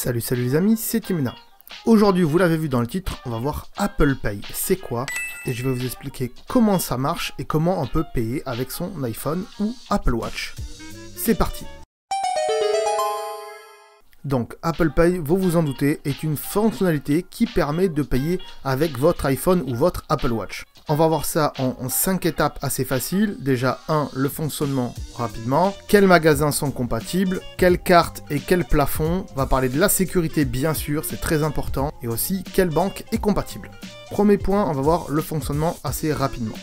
Salut les amis, c'est Timina. Aujourd'hui, vous l'avez vu dans le titre, on va voir Apple Pay, c'est quoi? Et je vais vous expliquer comment ça marche et comment on peut payer avec son iPhone ou Apple Watch. C'est parti! Donc Apple Pay, vous vous en doutez, est une fonctionnalité qui permet de payer avec votre iPhone ou votre Apple Watch. On va voir ça en 5 étapes assez faciles. Déjà 1, le fonctionnement rapidement. Quels magasins sont compatibles? Quelle carte et quel plafond? On va parler de la sécurité bien sûr, c'est très important. Et aussi quelle banque est compatible. Premier point, on va voir le fonctionnement assez rapidement.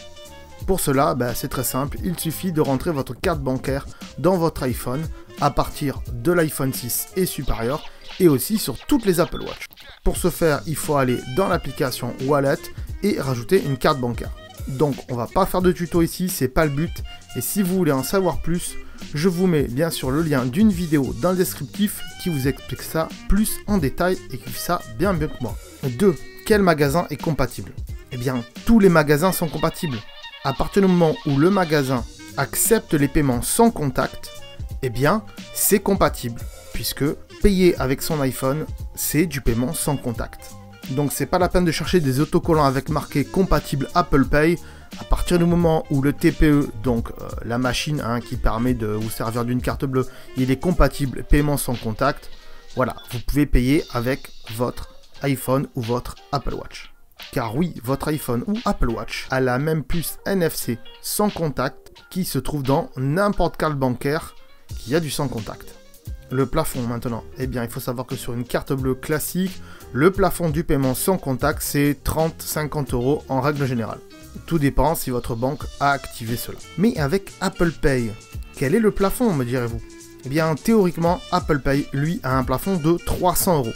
Pour cela, c'est très simple, il suffit de rentrer votre carte bancaire dans votre iPhone à partir de l'iPhone 6 et supérieur et aussi sur toutes les Apple Watch. Pour ce faire, il faut aller dans l'application Wallet et rajouter une carte bancaire. Donc on va pas faire de tuto ici, c'est pas le but. Et si vous voulez en savoir plus, je vous mets bien sûr le lien d'une vidéo dans le descriptif qui vous explique ça plus en détail et qui fait ça bien mieux que moi. 2. Quel magasin est compatible? Eh bien, tous les magasins sont compatibles. À partir du moment où le magasin accepte les paiements sans contact, eh bien, c'est compatible, puisque payer avec son iPhone, c'est du paiement sans contact. Donc, c'est pas la peine de chercher des autocollants avec marqué compatible Apple Pay. À partir du moment où le TPE, donc la machine qui permet de vous servir d'une carte bleue, il est compatible paiement sans contact, voilà, vous pouvez payer avec votre iPhone ou votre Apple Watch. Car oui, votre iPhone ou Apple Watch a la même puce NFC sans contact qui se trouve dans n'importe quel bancaire qui a du sans contact. Le plafond maintenant, eh bien il faut savoir que sur une carte bleue classique, le plafond du paiement sans contact c'est 30-50 € en règle générale. Tout dépend si votre banque a activé cela. Mais avec Apple Pay, quel est le plafond me direz-vous? Eh bien théoriquement, Apple Pay lui a un plafond de 300 €.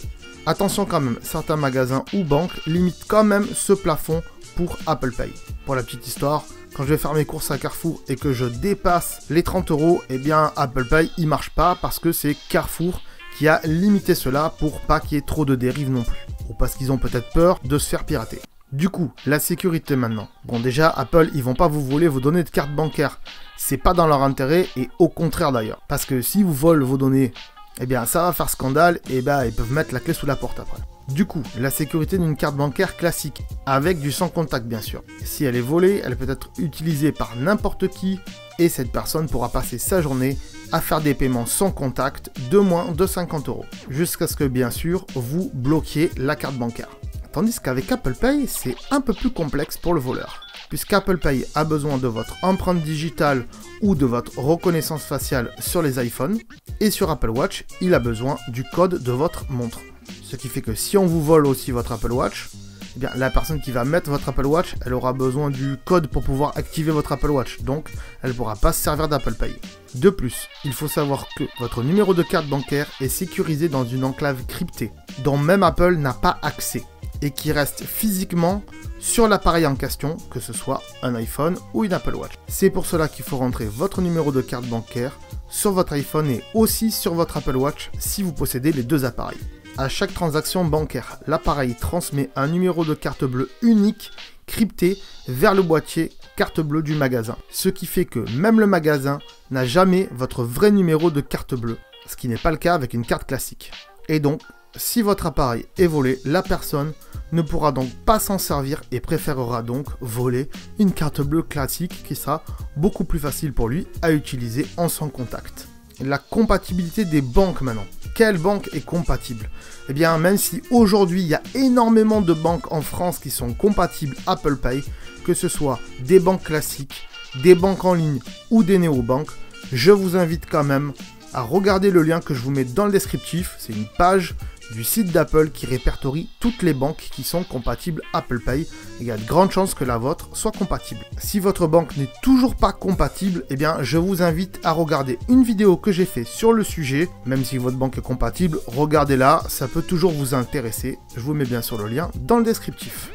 Attention quand même, certains magasins ou banques limitent quand même ce plafond pour Apple Pay. Pour la petite histoire, quand je vais faire mes courses à Carrefour et que je dépasse les 30 €, eh bien Apple Pay il marche pas parce que c'est Carrefour qui a limité cela pour pas qu'il y ait trop de dérives non plus. Ou parce qu'ils ont peut-être peur de se faire pirater. Du coup, la sécurité maintenant. Bon déjà, Apple, ils vont pas vous voler vos données de carte bancaire. C'est pas dans leur intérêt et au contraire d'ailleurs. Parce que si vous volent vos données, eh bien ça va faire scandale et ils peuvent mettre la clé sous la porte après. Du coup, la sécurité d'une carte bancaire classique, avec du sans contact bien sûr. Si elle est volée, elle peut être utilisée par n'importe qui et cette personne pourra passer sa journée à faire des paiements sans contact de moins de 50 €. Jusqu'à ce que bien sûr, vous bloquiez la carte bancaire. Tandis qu'avec Apple Pay, c'est un peu plus complexe pour le voleur. Puisqu'Apple Pay a besoin de votre empreinte digitale ou de votre reconnaissance faciale sur les iPhones, et sur Apple Watch, il a besoin du code de votre montre. Ce qui fait que si on vous vole aussi votre Apple Watch, eh bien, la personne qui va mettre votre Apple Watch, elle aura besoin du code pour pouvoir activer votre Apple Watch, donc elle ne pourra pas se servir d'Apple Pay. De plus, il faut savoir que votre numéro de carte bancaire est sécurisé dans une enclave cryptée, dont même Apple n'a pas accès, et qui reste physiquement sur l'appareil en question, que ce soit un iPhone ou une Apple Watch. C'est pour cela qu'il faut rentrer votre numéro de carte bancaire sur votre iPhone et aussi sur votre Apple Watch si vous possédez les deux appareils. À chaque transaction bancaire, l'appareil transmet un numéro de carte bleue unique, crypté, vers le boîtier carte bleue du magasin. Ce qui fait que même le magasin n'a jamais votre vrai numéro de carte bleue, ce qui n'est pas le cas avec une carte classique. Et donc, si votre appareil est volé, la personne ne pourra donc pas s'en servir et préférera donc voler une carte bleue classique qui sera beaucoup plus facile pour lui à utiliser en sans contact. La compatibilité des banques maintenant. Quelle banque est compatible? Eh bien, même si aujourd'hui il y a énormément de banques en France qui sont compatibles Apple Pay, que ce soit des banques classiques, des banques en ligne ou des néobanques, je vous invite quand même à regarder le lien que je vous mets dans le descriptif. C'est une page du site d'Apple qui répertorie toutes les banques qui sont compatibles Apple Pay. Il y a de grandes chances que la vôtre soit compatible. Si votre banque n'est toujours pas compatible, eh bien je vous invite à regarder une vidéo que j'ai fait sur le sujet. Même si votre banque est compatible, regardez-la, ça peut toujours vous intéresser. Je vous mets bien sûr le lien dans le descriptif.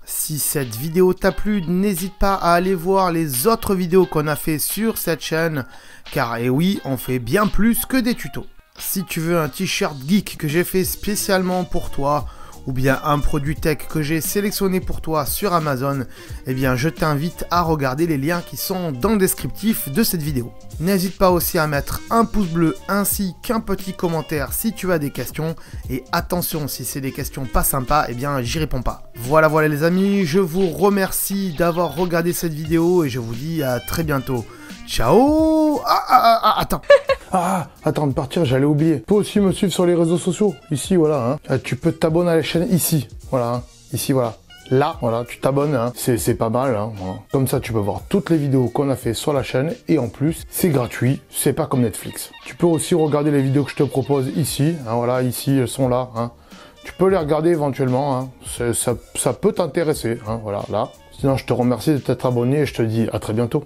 Si cette vidéo t'a plu, n'hésite pas à aller voir les autres vidéos qu'on a fait sur cette chaîne, car et oui, on fait bien plus que des tutos. Si tu veux un t-shirt geek que j'ai fait spécialement pour toi, ou bien un produit tech que j'ai sélectionné pour toi sur Amazon, eh bien je t'invite à regarder les liens qui sont dans le descriptif de cette vidéo. N'hésite pas aussi à mettre un pouce bleu ainsi qu'un petit commentaire si tu as des questions, et attention, si c'est des questions pas sympas, eh bien j'y réponds pas. Voilà les amis, je vous remercie d'avoir regardé cette vidéo et je vous dis à très bientôt. Ciao. Attends. Attends de partir, j'allais oublier. Tu peux aussi me suivre sur les réseaux sociaux. Ici, voilà. Tu peux t'abonner à la chaîne ici. Voilà. Ici, voilà. Là, voilà, tu t'abonnes. C'est pas mal. Voilà. Comme ça, tu peux voir toutes les vidéos qu'on a fait sur la chaîne. Et en plus, c'est gratuit. C'est pas comme Netflix. Tu peux aussi regarder les vidéos que je te propose ici. Voilà, ici, elles sont là. Tu peux les regarder éventuellement. Ça peut t'intéresser. Voilà, là. Sinon, je te remercie de t'être abonné et je te dis à très bientôt.